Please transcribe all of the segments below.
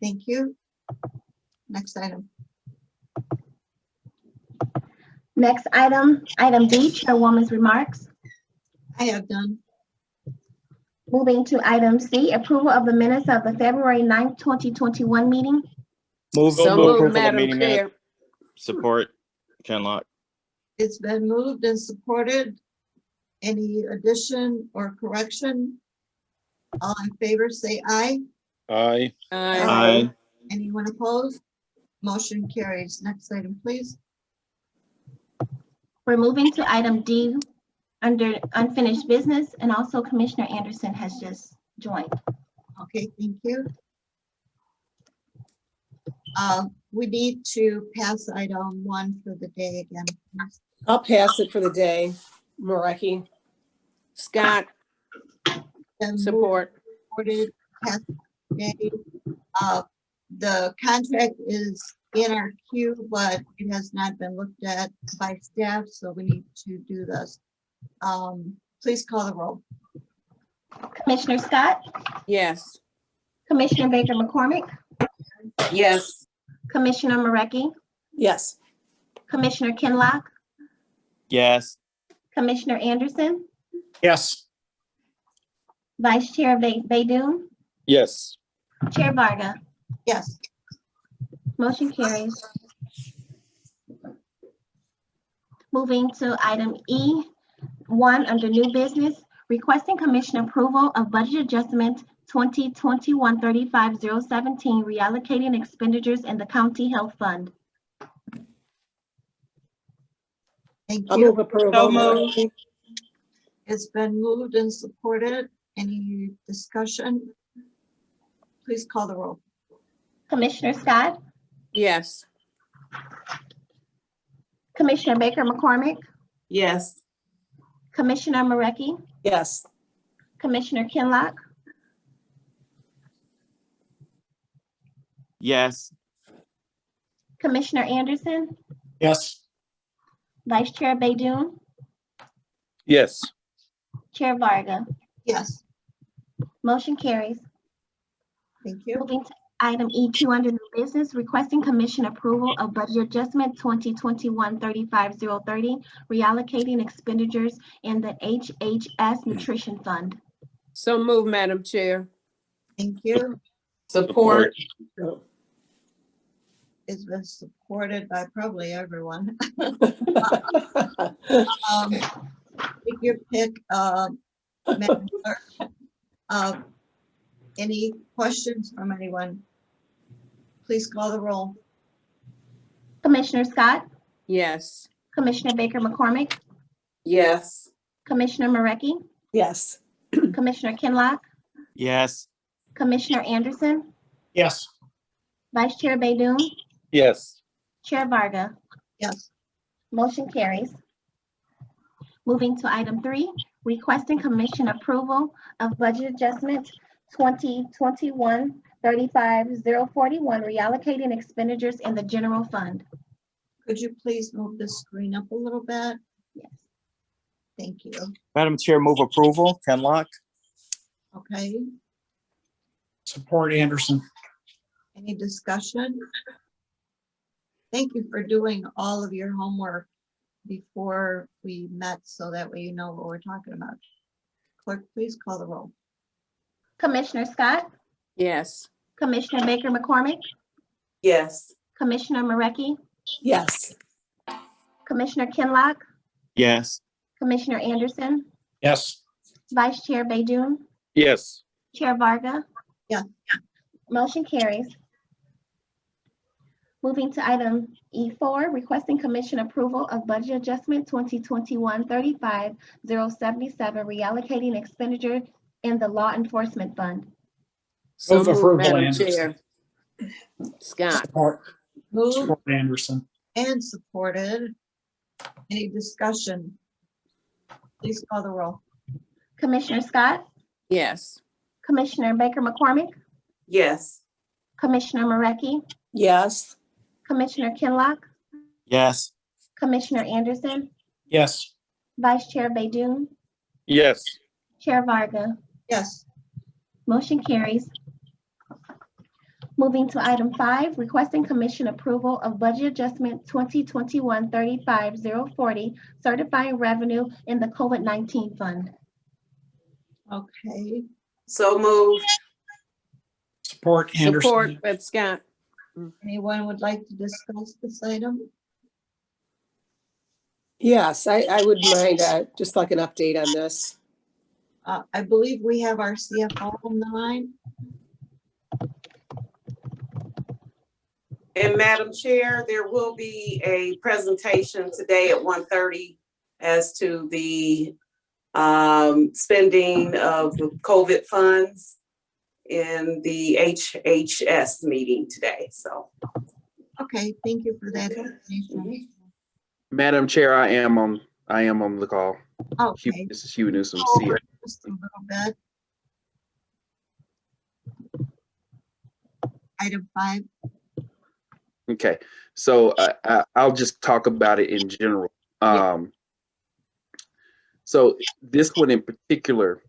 Thank you. Next item. Next item, item D, Chairwoman's remarks. I have done. Moving to item C, approval of the minutes of the February 9th, 2021 meeting. So So moved, moved, Madam Chair. Support, Ken Lock. It's been moved and supported. Any addition or correction? All in favor, say aye. Aye. Aye. Anyone opposed? Motion carries. Next item, please. We're moving to item D under unfinished business, and also Commissioner Anderson has just joined. Okay, thank you. We need to pass item 1 for the day again. I'll pass it for the day, Mareki. Scott, Then moved, support. supported, passed today. The contract is in our queue, but it has not been looked at by staff, so we need to do this. Please call the roll. Commissioner Scott, Yes. Commissioner Baker McCormick, Yes. Commissioner Marecki, Yes. Commissioner Kinlock, Yes. Commissioner Anderson, Yes. Vice Chair Baydun, Yes. Chair Varga. Yes, Motion carries. Moving to item E1 under new business, requesting commission approval of budget adjustment 2021-35017, reallocating expenditures in the county health fund. thank I'll you. move approval. So moved. Mareki. It's been moved and supported. Any discussion? Please call the roll. Commissioner Scott, Yes. Commissioner Baker McCormick, Yes. Commissioner Marecki, Yes. Commissioner Kinlock, Yes. Commissioner Anderson, Yes. Vice Chair Baydun, Yes. Chair Varga. Yes, Motion carries. thank you. Moving to item E2 under new business, requesting commission approval of budget adjustment 2021-35030, reallocating expenditures in the HHS Nutrition Fund. So moved, Madam Chair. Thank you. Support. It's been supported by probably everyone. Take your pick, Madam Clerk. Any questions from anyone? Please call the roll. Commissioner Scott, Yes. Commissioner Baker McCormick, Yes. Commissioner Marecki, Yes. Commissioner Kinlock, Yes. Commissioner Anderson, Yes. Vice Chair Baydun, Yes. Chair Varga. Yes, Motion carries. Moving to item 3, requesting commission approval of budget adjustment 2021-35041, reallocating expenditures in the general fund. could you please move the screen up a little bit? Yes. Thank you. Madam Chair, move approval, Ken Lock. Okay, Support Anderson. any discussion? Thank you for doing all of your homework before we met, so that way you know what we're talking about. Clerk, please call the roll. Commissioner Scott, Yes. Commissioner Baker McCormick, Yes. Commissioner Marecki, Yes. Commissioner Kinlock, Yes. Commissioner Anderson, Yes. Vice Chair Baydun, Yes. Chair Varga. Yeah. Motion carries. Moving to item E4, requesting commission approval of budget adjustment 2021-35077, reallocating expenditure in the law enforcement fund. So Move moved, approval, Madam Anderson. Chair. Scott. Moved Support Anderson. and supported. Any discussion? Please call the roll. Commissioner Scott, Yes. Commissioner Baker McCormick, Yes. Commissioner Marecki, Yes. Commissioner Kinlock, Yes. Commissioner Anderson, Yes. Vice Chair Baydun, Yes. Chair Varga. Yes, Motion carries. Moving to item 5, requesting commission approval of budget adjustment 2021-35-040, certifying revenue in the COVID-19 fund. Okay, So moved. Support Support Anderson. with Scott. anyone would like to discuss this item? Yes, I would mind just like an update on this. I believe we have our CFO on the line. And Madam Chair, there will be a presentation today at 1:30 as to the spending of the COVID funds in the HHS meeting today, so. Okay, thank you for that information. Madam Chair, I am on the call. Okay, This is Hugh Newsom, over CEO. just a little bit. Item 5. Okay, so I'll just talk about it in general. So this one in particular,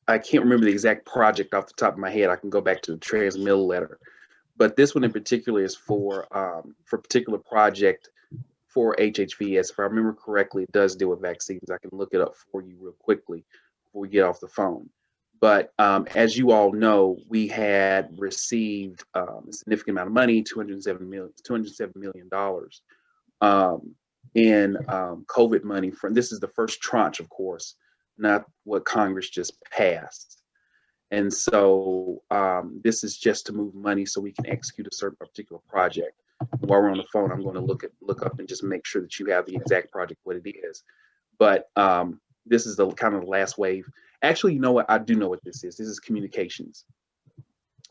I can't remember the exact project off the top of my head. I can go back to the transmittal letter, but this one in particular is for a particular project for HHVS. If I remember correctly, it does deal with vaccines. I can look it up for you real quickly before we get off the phone. But as you all know, we had received a significant amount of money, $207 million in COVID money from, this is the first tranche, of course, not what Congress just passed. And so this is just to move money so we can execute a particular project. While we're on the phone, I'm going to look up and just make sure that you have the exact project, what it is. But this is the kind of the last wave. Actually, you know what? I do know what this is. This is communications.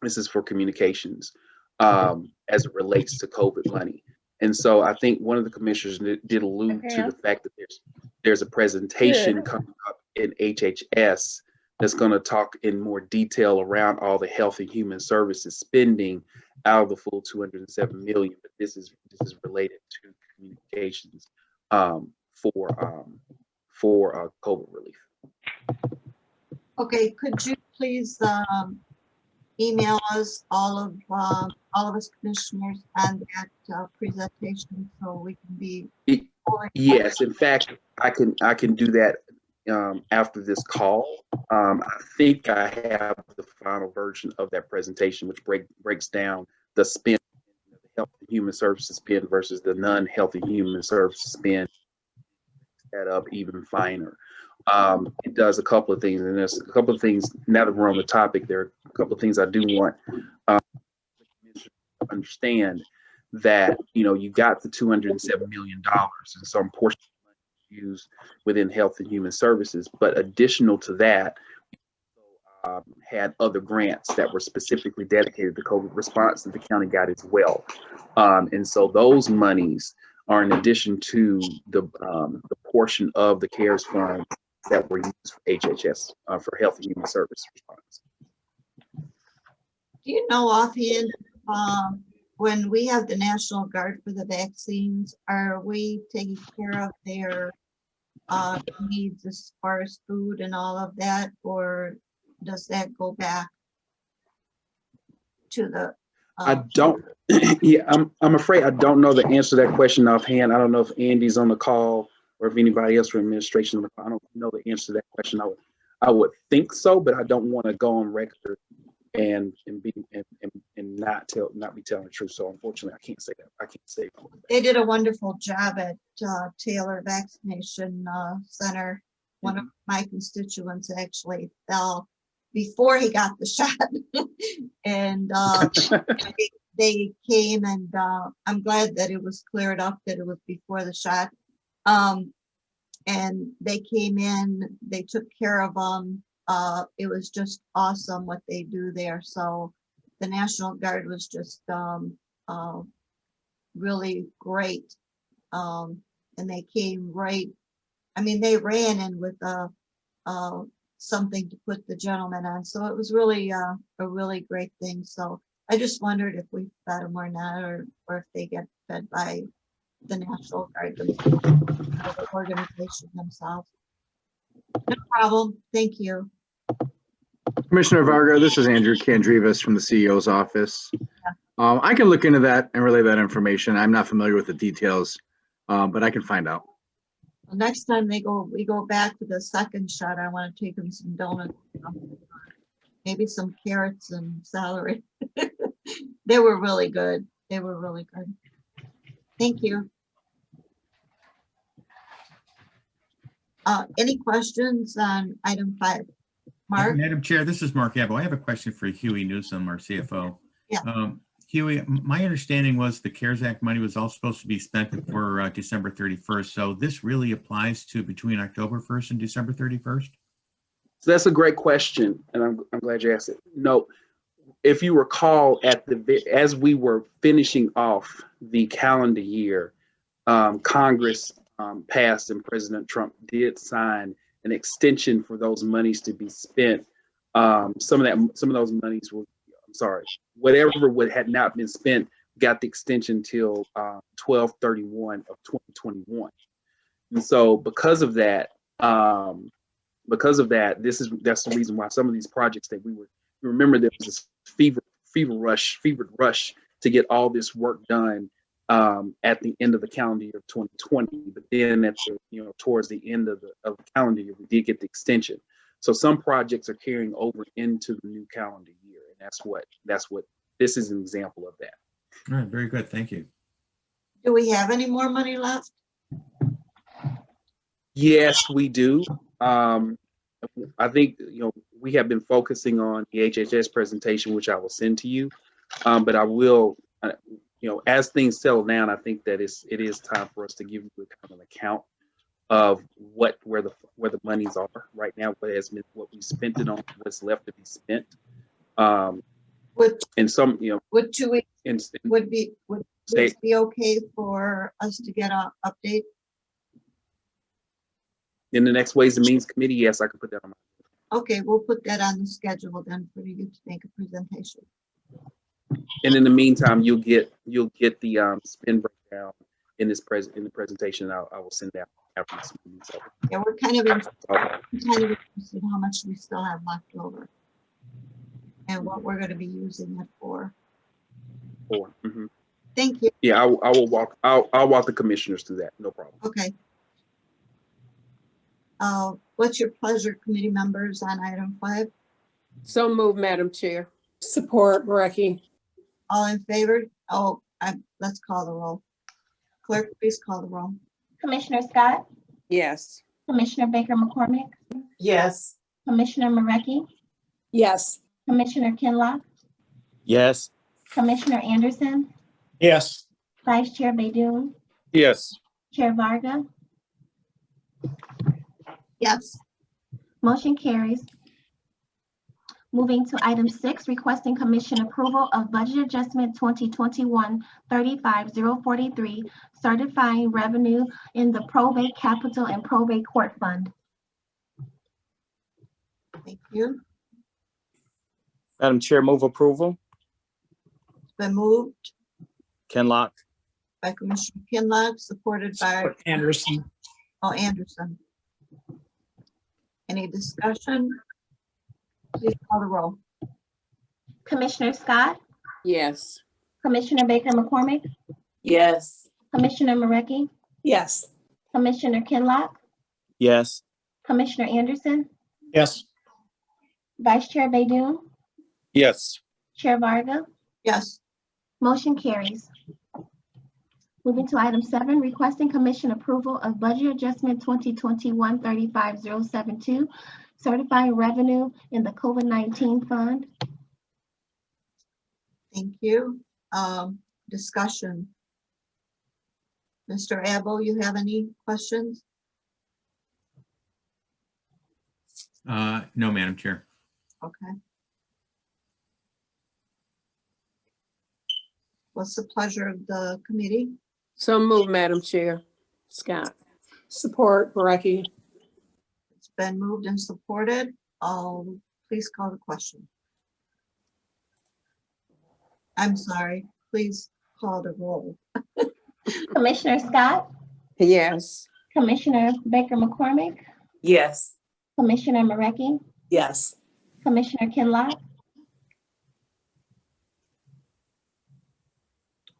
This is for communications as it relates to COVID money. And so I think one of the commissioners did allude to the fact that there's a presentation coming up in HHS that's going to talk in more detail around all the health and human services spending out of the full $207 million. But this is related to communications for COVID relief. Okay, could you please email us all of us commissioners and that presentation so we can be. Yes, in fact, I can do that after this call. I think I have the final version of that presentation, which breaks down the spend, the health and human services spend versus the non-health and human services spend. That up even finer. It does a couple of things, and there's a couple of things. Now that we're on the topic, there are a couple of things I do want to understand. That you got the $207 million and some portion used within health and human services, but additional to that, had other grants that were specifically dedicated to COVID response that the county got as well. And so those monies are in addition to the portion of the CARES fund that were used for HHS for health and human service response. Do you know offhand, when we have the National Guard for the vaccines, are we taking care of their needs as far as food and all of that, or does that go back to the? I don't. Yeah, I'm afraid I don't know the answer to that question offhand. I don't know if Andy's on the call or if anybody else from administration on the call. I don't know the answer to that question. I would think so, but I don't want to go on record and not be telling the truth. So unfortunately, I can't say that. I can't say that. They did a wonderful job at Taylor Vaccination Center. One of my constituents actually fell before he got the shot, and they came, and I'm glad that it was cleared up that it was before the shot. And they came in, they took care of them. It was just awesome what they do there. So the National Guard was just really great. And they came right, I mean, they ran in with something to put the gentleman on. So it was really a really great thing. So I just wondered if we fed them or not, or if they get fed by the National Guard, the organization themselves. No problem. Thank you. Commissioner Varga, this is Andrew Kandrivas from the CEO's office. I can look into that and relay that information. I'm not familiar with the details, but I can find out. Next time we go back for the second shot, I want to take them some donuts. Maybe some carrots and celery. They were really good. They were really good. Thank you. Any questions on item 5? Mark? Madam Chair, this is Mark Abel. I have a question for Huey Newsome, our CFO. Yeah. Huey, my understanding was the CARES Act money was all supposed to be spent before December 31st. So this really applies to between October 1st and December 31st? So that's a great question, and I'm glad you asked it. No, if you recall, as we were finishing off the calendar year, Congress passed and President Trump did sign an extension for those monies to be spent. Some of those monies were, whatever had not been spent got the extension till 12/31 of 2021. And so because of that, that's the reason why some of these projects that remember there was this fevered rush to get all this work done at the end of the calendar year of 2020. But then towards the end of the calendar year, we did get the extension. So some projects are carrying over into the new calendar year, and that's what this is an example of that. All right, very good. Thank you. Do we have any more money left? Yes, we do. I think we have been focusing on the HHS presentation, which I will send to you. But I will, as things settle down, I think that it is time for us to give you a kind of an account of where the monies are right now, what we spent it on, what's left to be spent. And some, Would 2 weeks and would it be okay for us to get an update? in the next Ways and Means Committee, yes, I can put that on. Okay, we'll put that on the schedule then for you to make a presentation. And in the meantime, you'll get the spend breakdown in the presentation. I will send that after this meeting. So, Yeah, we're kind of interested how much we still have left over and what we're going to be using it for. mhm. Thank you. Yeah, I'll walk the commissioners through that. No problem. Okay. What's your pleasure, committee members, on item 5? So moved, Madam Chair. Support, Marecki. All in favor? Let's call the roll. Clerk, please call the roll. Commissioner Scott, Yes. Commissioner Baker McCormick, Yes. Commissioner Marecki, Yes. Commissioner Kinlock, Yes. Commissioner Anderson, Yes. Vice Chair Baydoun, Yes. Chair Varga. Yes. Motion carries. Moving to item 6, requesting commission approval of budget adjustment 2021-35043, certifying revenue in the probate capital and probate court fund. Thank you. Madam Chair, move approval. It's been moved Kenlock. by Commissioner Kinlock, supported by Anderson. Anderson. Any discussion? Please call the roll. Commissioner Scott, Yes. Commissioner Baker McCormick, Yes. Commissioner Marecki, Yes. Commissioner Kinlock, Yes. Commissioner Anderson, Yes. Vice Chair Baydoun, Yes. Chair Varga. Yes. Motion carries. Moving to item 7, requesting commission approval of budget adjustment 2021-35072, certifying revenue in the COVID-19 fund. Thank you. Discussion. Mr. Abel, you have any questions? No, Madam Chair. Okay. What's the pleasure of the committee? So moved, Madam Chair. Scott. Support, Marecki. It's been moved and supported. Please call the question. I'm sorry, please call the roll. Commissioner Scott, Yes. Commissioner Baker McCormick, Yes. Commissioner Marecki, Yes. Commissioner Kinlock.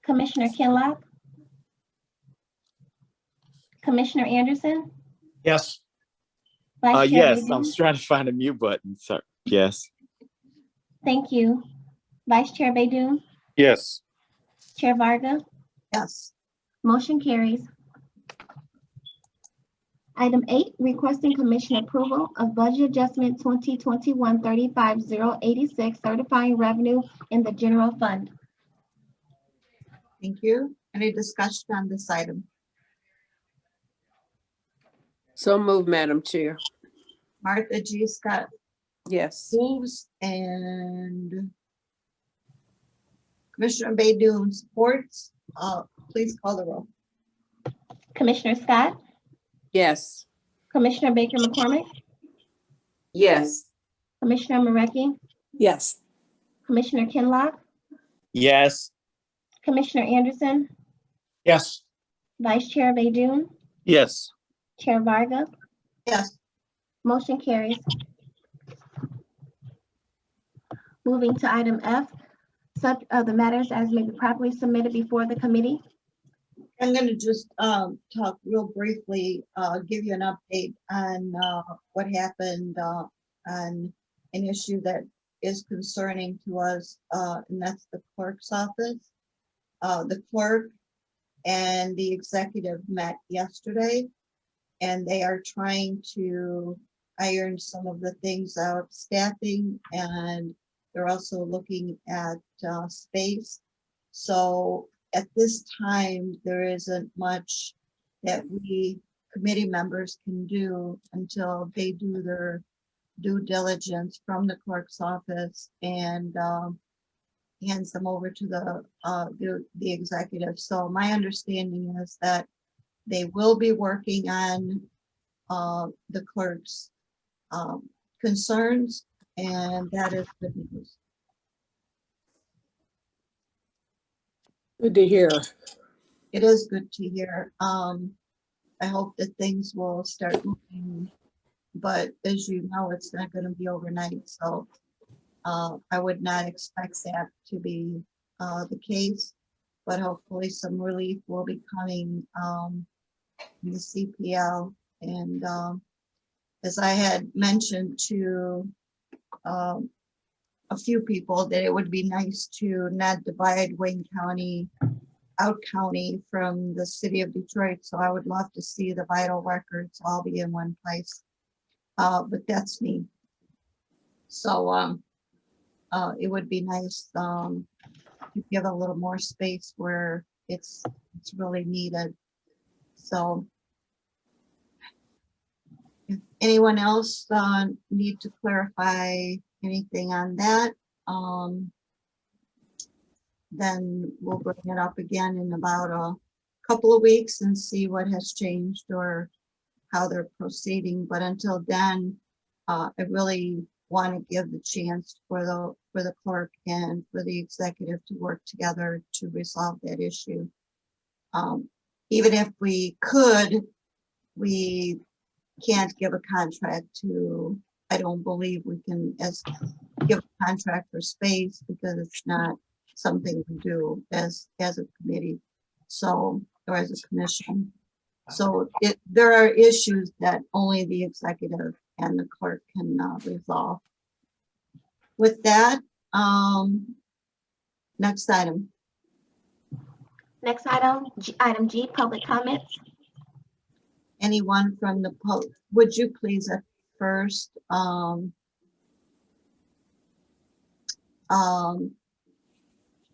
Commissioner Kinlock. Commissioner Anderson. Yes. Vice Chair Yes, I Baidoon. was trying to find a mute button. Sorry. Yes. Thank you. Vice Chair Baidoon. Yes. Chair Varga. Yes. Motion carries. Item 8, requesting commission approval of budget adjustment 2021-35086, certifying revenue in the general fund. Thank you. Any discussion on this item? So moved, Madam Chair. Martha G. Scott Yes. moves and Commissioner Baidoon supports. Please call the roll. Commissioner Scott. Yes. Commissioner Baker McCormick. Yes. Commissioner Marecki. Yes. Commissioner Kinlock. Yes. Commissioner Anderson. Yes. Vice Chair Baidoon. Yes. Chair Varga. Yes. Motion carries. Moving to item F, the matters as may be properly submitted before the committee. I'm going to just talk real briefly, give you an update on what happened on an issue that is concerning to us, and that's the clerk's office. The clerk and the executive met yesterday, and they are trying to iron some of the things out, staffing, and they're also looking at space. So at this time, there isn't much that we committee members can do until they do their due diligence from the clerk's office and hands them over to the executive. So my understanding is that they will be working on the clerk's concerns, and that is good news. Good to hear. It is good to hear. I hope that things will start moving, but as you know, it's not going to be overnight. So I would not expect that to be the case, but hopefully some relief will be coming in the CPL. And as I had mentioned to a few people, that it would be nice to not divide Wayne County out county from the city of Detroit. So I would love to see the vital records all be in one place. But that's me. So it would be nice to give a little more space where it's really needed. So if anyone else need to clarify anything on that, then we'll bring it up again in about a couple of weeks and see what has changed or how they're proceeding. But until then, I really want to give the chance for the clerk and for the executive to work together to resolve that issue. Even if we could, we can't give a contract to, I don't believe we can give a contract for space because it's not something we do as a committee, so, or as a commission. So there are issues that only the executive and the clerk can resolve. With that, next item. Next item, item G, public comments. Anyone from the public, would you please at first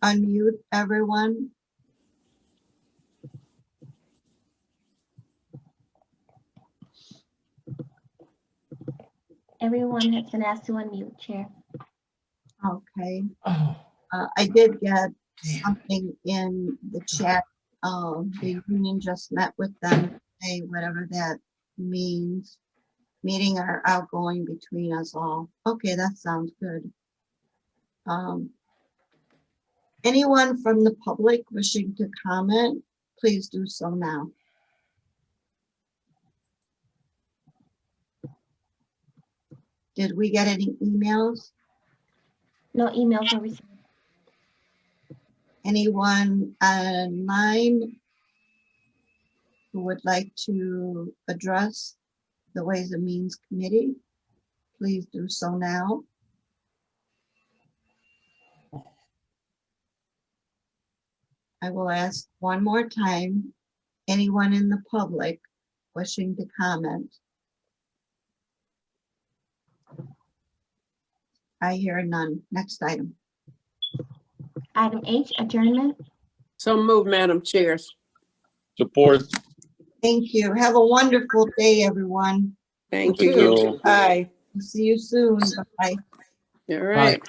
unmute everyone? Everyone has been asked to unmute, Chair. Okay. I did get something in the chat. The union just met with them today, whatever that means. Meeting our outgoing between us all. Okay, that sounds good. Anyone from the public wishing to comment, please do so now. Did we get any emails? No emails were received. Anyone online who would like to address the Ways and Means Committee? Please do so now. I will ask one more time, anyone in the public wishing to comment? I hear none. Next item. Item H, adjournment. So move, Madam Chair. Support. Thank you. Have a wonderful day, everyone. Thank Thank you. you. Bye. See you soon. Bye. All right.